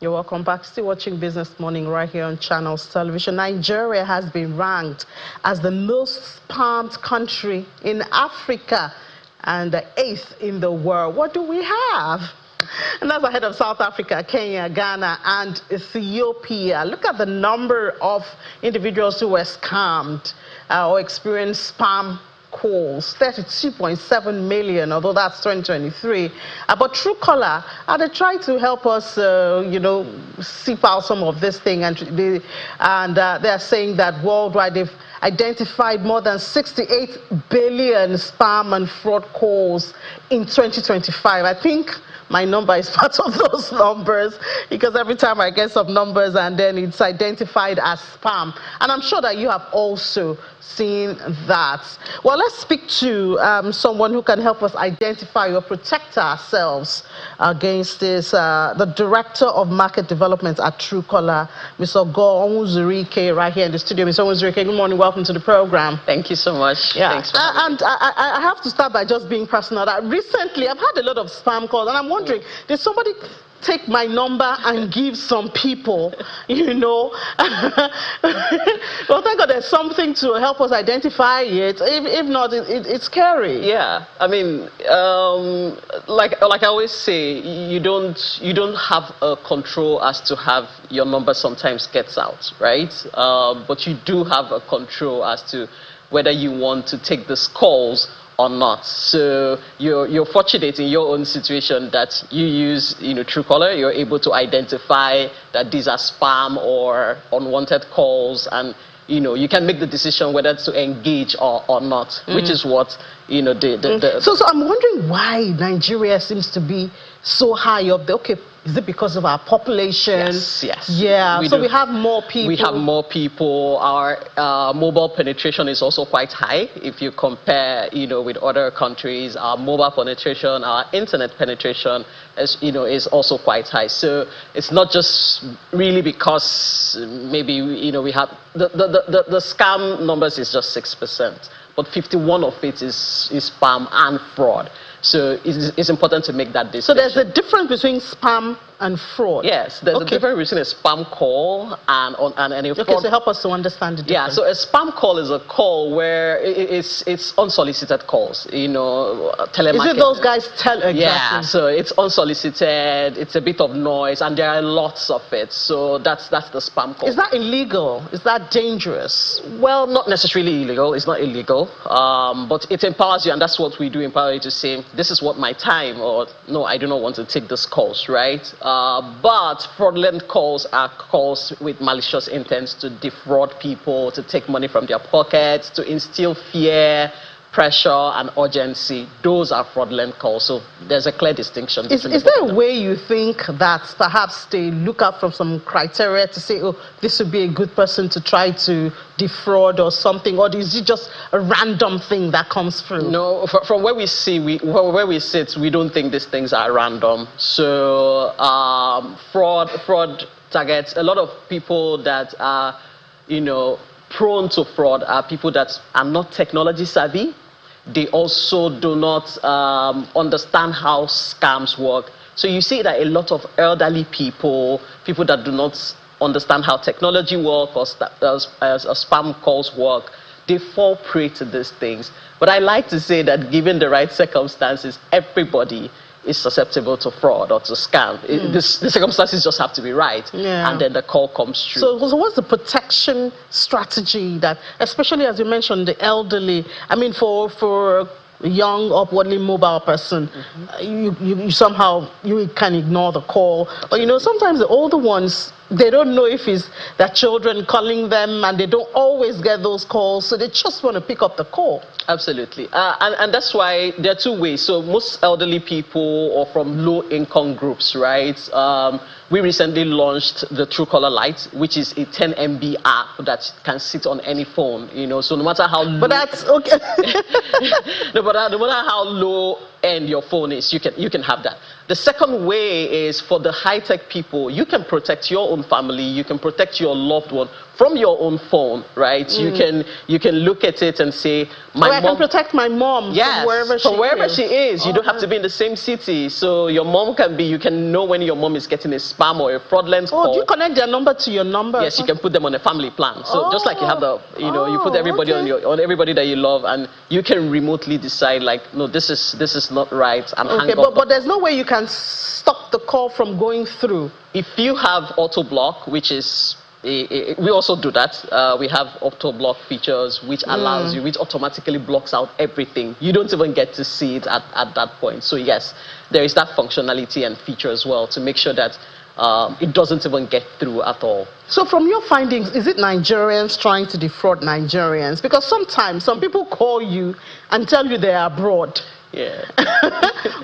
You're welcome back. Still watching Business Morning right here on Channels Television. Nigeria has been ranked as the most spammed country in Africa and the 8th in the world. What do we have? And that's ahead of South Africa, Kenya, Ghana, and Ethiopia. Look at the number of individuals who were scammed or experienced spam calls, 32.7 million, although that's 2023. But Truecaller, they try to help us, seep out some of this thing, and they're saying that worldwide they've identified more than 68 billion spam and fraud calls in 2025. I think my number is part of those numbers, because every time I get some numbers and then it's identified as spam. And I'm sure that you have also seen that. Well, let's speak to someone who can help us identify or protect ourselves against this. The Director of Market Development at Truecaller, Mr. Onwuzurike, right here in the studio. Mr. Onwuzurike, good morning. Welcome to the program. Thank you so much. Yeah. Thanks for having me. I have to start by just being personal. That recently, I've had a lot of spam calls, and I'm wondering, did somebody take my number and give some people, Well, thank God there's something to help us identify it. If not, it's scary. Yeah, I mean, like I always say, you don't have a control as to have your number sometimes gets out, right? But you do have a control as to whether you want to take these calls or not. So you're fortunate in your own situation that you use Truecaller. You're able to identify that these are spam or unwanted calls, and you can make the decision whether to engage or not, which is what So I'm wondering why Nigeria seems to be so high up there. Okay, is it because of our population? Yes. Yeah, we have more people. We have more people. Our mobile penetration is also quite high. If you compare, with other countries, our mobile penetration, our internet penetration is also quite high. So it's not just really because maybe, we have, the scam numbers is just 6%, but 51% of it is spam and fraud. So it's important to make that distinction. So there's a difference between spam and fraud? Yes, there's a difference between a spam call and a fraud. Okay, so help us to understand the difference. Yeah, so a spam call is a call where it's unsolicited calls, telemarketing. Is it those guys exactly? Yeah, so it's unsolicited, it's a bit of noise, and there are lots of it. So that's the spam call. Is that illegal? Is that dangerous? Well, not necessarily illegal. It's not illegal, but it empowers you, and that's what we do, empower you to say, this is what my time, or no, I do not want to take these calls, right? But fraudulent calls are calls with malicious intents to defraud people, to take money from their pockets, to instill fear, pressure, and urgency. Those are fraudulent calls. So there's a clear distinction. Is there a way you think that perhaps they look up from some criteria to say, oh, this would be a good person to try to defraud or something, or is it just a random thing that comes through? No, from where we sit, we don't think these things are random. So fraud targets a lot of people that are, prone to fraud are people that are not technology savvy. They also do not understand how scams work. So you see that a lot of elderly people that do not understand how technology works or spam calls work, they fall prey to these things. But I like to say that given the right circumstances, everybody is susceptible to fraud or to scam. The circumstances just have to be right, and then the call comes through. So what's the protection strategy that, especially as you mentioned, the elderly, I mean, for a young, upwardly mobile person, you somehow, you can ignore the call. But sometimes the older ones, they don't know if it's their children calling them, and they don't always get those calls, so they just want to pick up the call. Absolutely. And that's why there are two ways. So most elderly people or from low-income groups, right? We recently launched the Truecaller Lite, which is a 10 MB app that can sit on any phone, so no matter how low... But that's okay. no matter how low end your phone is, you can have that. The second way is for the high-tech people. You can protect your own family, you can protect your loved one from your own phone, right? You can look at it and say, I can protect my mom from wherever she is. You don't have to be in the same city. So your mom you can know when your mom is getting a spam or a fraudulent call. Do you connect their number to your number? Yes, you can put them on a family plan. So just like you have you put everybody on everybody that you love, and you can remotely decide like, no, this is not right, and hang up. But there's no way you can stop the call from going through. If you have auto block, which is we also do that. We have auto block features which allows you, which automatically blocks out everything. You don't even get to see it at that point. So yes, there is that functionality and feature as well to make sure that it doesn't even get through at all. So from your findings, is it Nigerians trying to defraud Nigerians? Because sometimes some people call you and tell you they are abroad. Yeah.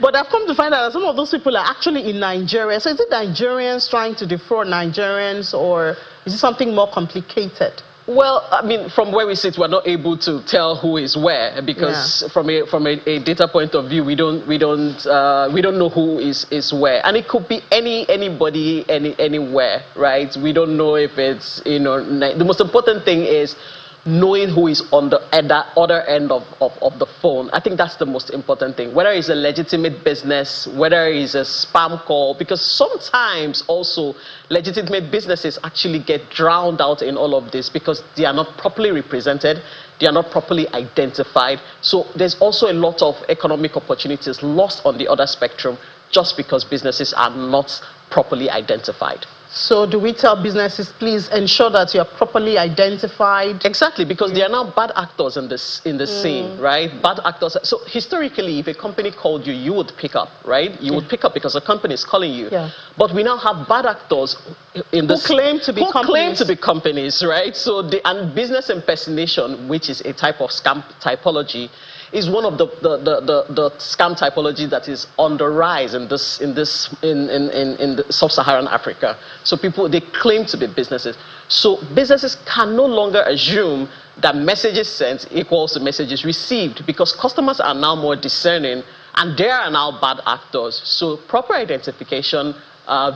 But I've come to find out that some of those people are actually in Nigeria. So is it Nigerians trying to defraud Nigerians, or is it something more complicated? Well, I mean, from where we sit, we're not able to tell who is where, because from a data point of view, we don't know who is where, and it could be anybody anywhere, right? We don't know if it's, you know, the most important thing is knowing who is on the other end of the phone. I think that's the most important thing. Whether it's a legitimate business, whether it's a spam call, because sometimes also legitimate businesses actually get drowned out in all of this because they are not properly represented, they are not properly identified. So there's also a lot of economic opportunities lost on the other spectrum just because businesses are not properly identified. So do we tell businesses, please ensure that you're properly identified? Exactly, because they are now bad actors in the scene, right? Bad actors. So historically, if a company called you, you would pick up, right? You would pick up because a company is calling you. Yeah. But we now have bad actors in who claim to be companies, right? So and business impersonation, which is a type of scam typology, is one of the scam typology that is on the rise in the sub-Saharan Africa. So they claim to be businesses. So businesses can no longer assume that messages sent equals to messages received, because customers are now more discerning and they are now bad actors. So proper identification,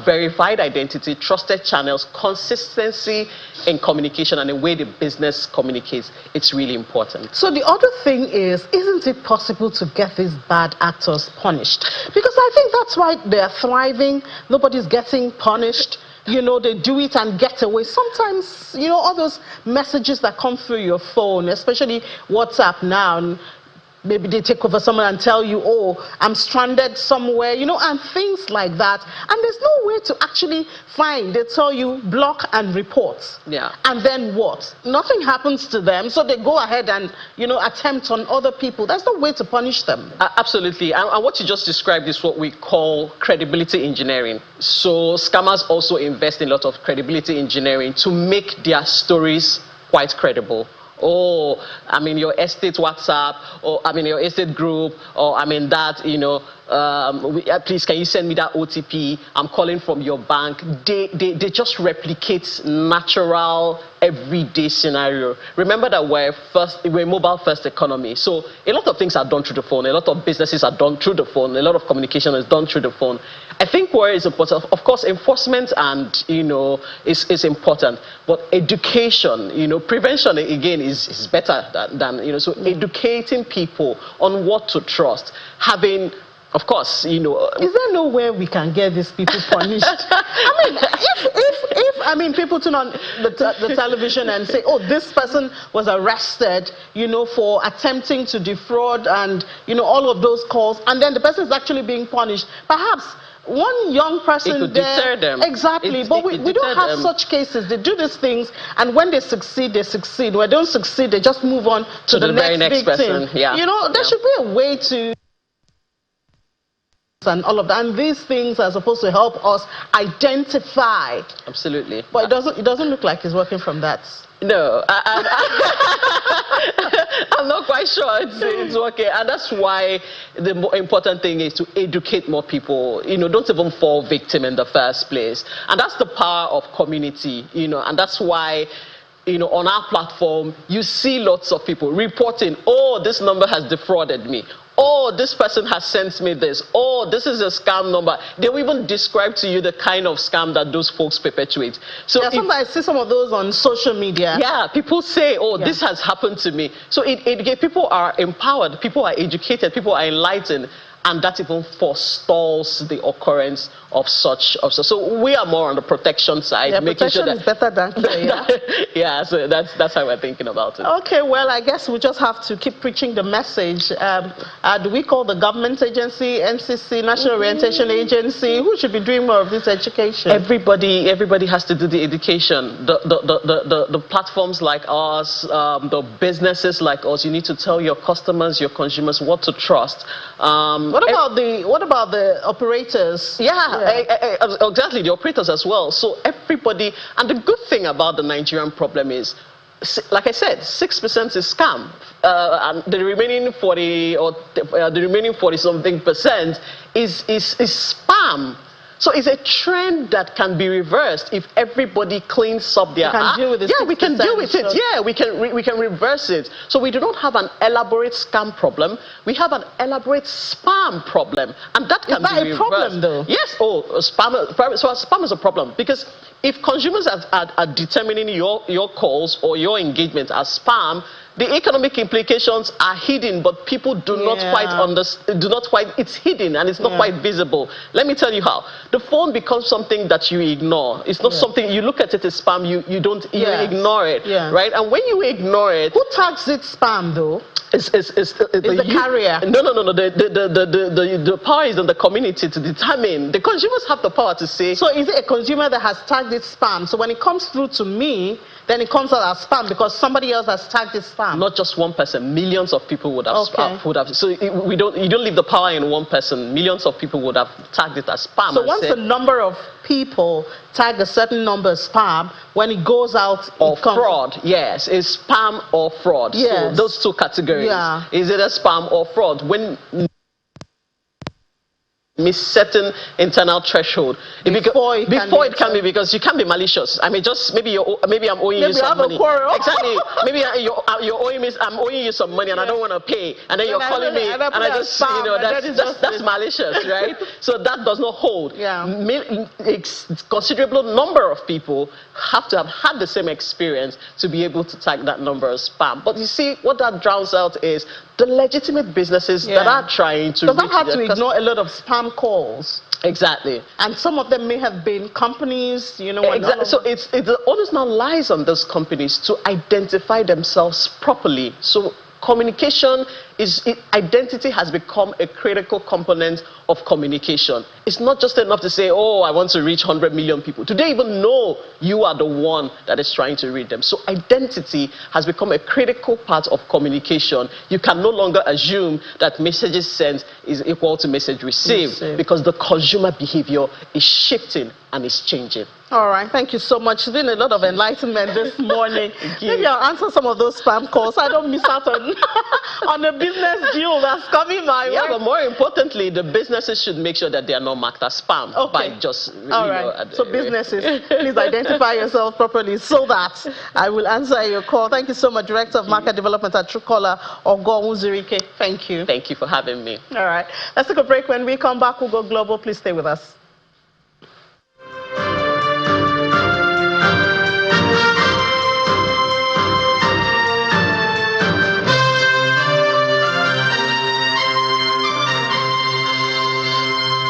verified identity, trusted channels, consistency in communication and the way the business communicates, it's really important. So the other thing is, isn't it possible to get these bad actors punished? Because I think that's why they're thriving. Nobody's getting punished. You know, they do it and get away. Sometimes, you know, all those messages that come through your phone, especially WhatsApp now, maybe they take over someone and tell you, oh, I'm stranded somewhere, you know, and things like that. And there's no way to actually find. They tell you block and report. Yeah. And then what? Nothing happens to them. So they go ahead and, you know, attempt on other people. There's no way to punish them. Absolutely. And what you just described is what we call credibility engineering. So scammers also invest in a lot of credibility engineering to make their stories quite credible. Oh, I'm in your estate WhatsApp, or I'm in your estate group, or I'm in that, you know, please can you send me that OTP? I'm calling from your bank. They just replicate natural everyday scenario. Remember that we're a mobile first economy, so a lot of things are done through the phone. A lot of businesses are done through the phone. A lot of communication is done through the phone. I think where it's important, of course, enforcement and, you know, is important, but education, you know, prevention again is better than you know. So educating people on what to trust, having, of course, you know. Is there no way we can get these people punished? I mean, if people turn on the television and say, oh, this person was arrested, you know, for attempting to defraud and, you know, all of those calls, and then the person is actually being punished, perhaps one young person it could there, deter them. Exactly, but we don't have such cases. They do these things, and when they succeed, they succeed. When they don't succeed, they just move on to the very next victim. person. Yeah. You know, there should be a way to, and all of that, and these things are supposed to help us identify. Absolutely. But it doesn't look like it's working from that. No, I'm not quite sure it's working, and that's why the more important thing is to educate more people. You know, don't even fall victim in the first place, and that's the power of community. You know, and that's why on our platform, you see lots of people reporting, oh, this number has defrauded me. Oh, this person has sent me this. Oh, this is a scam number. They will even describe to you the kind of scam that those folks perpetuate. So yeah, sometimes I see some of those on social media. Yeah, people say, oh, this has happened to me. So people are empowered, people are educated, people are enlightened, and that even forestalls the occurrence of such. So we are more on the protection side, yeah, making protection sure that is better than care. Yeah. yeah, so that's how we're thinking about it. Okay, well, I guess we just have to keep preaching the message. Do we call the government agency, NCC, National Orientation Agency? Who should be doing more of this education? Everybody has to do the education. The platforms like us, the businesses like us, you need to tell your customers, your consumers what to trust. What about the operators? Exactly, the operators as well. So everybody, and the good thing about the Nigerian problem is, like I said, 6% is scam, and the remaining 40 something percent is spam. So it's a trend that can be reversed if everybody cleans up their act. Yeah, we can deal with it. Yeah, we can reverse it. So we do not have an elaborate scam problem. We have an elaborate spam problem, and that can be reversed. Is that a problem, though? Yes. Oh, spam is a problem, because if consumers are determining your calls or your engagement as spam, the economic implications are hidden, but people do not quite understand. It's hidden and it's not quite visible. Let me tell you how. The phone becomes something that you ignore. It's not something you look at it as spam. You ignore it, right? And when you ignore it, who tags it spam though? It's the carrier. No. The power is on the community to determine. The consumers have the power to say. So is it a consumer that has tagged it spam? So when it comes through to me, then it comes out as spam because somebody else has tagged it spam. Not just one person. Millions of people would have. So you don't leave the power in one person. Millions of people would have tagged it as spam. So once the number of people tag a certain number as spam, when it goes out, or fraud, yes, it's spam or fraud. Yes. So those two categories. Yeah. Is it a spam or fraud? When miss certain internal threshold before it can be, because you can't be malicious. I mean, just maybe I'm owing you some money. Exactly. Maybe you're owing me. I'm owing you some money and I don't want to pay, and then you're calling me and I just that's malicious, right? So that does not hold. Yeah. A considerable number of people have to have had the same experience to be able to tag that number as spam. But you see, what that drowns out is the legitimate businesses that are trying to. Because I've had to ignore a lot of spam calls. Exactly. And some of them may have been companies, Exactly. So the onus now lies on those companies to identify themselves properly. So communication identity has become a critical component of communication. It's not just enough to say, oh, I want to reach 100 million people. Do they even know you are the one that is trying to reach them? So identity has become a critical part of communication. You can no longer assume that messages sent is equal to message received, because the consumer behavior is shifting and is changing. All right, thank you so much. It's been a lot of enlightenment this morning. Maybe I'll answer some of those spam calls. I don't miss out on a business deal that's coming my way. Yeah, but more importantly, the businesses should make sure that they are not marked as spam by just. All right. So businesses, please identify yourself properly so that I will answer your call. Thank you so much, Director of Market Development at Truecaller, Ogo Uzurike. Thank you. Thank you for having me. All right. Let's take a break. When we come back, we'll go global. Please stay with us.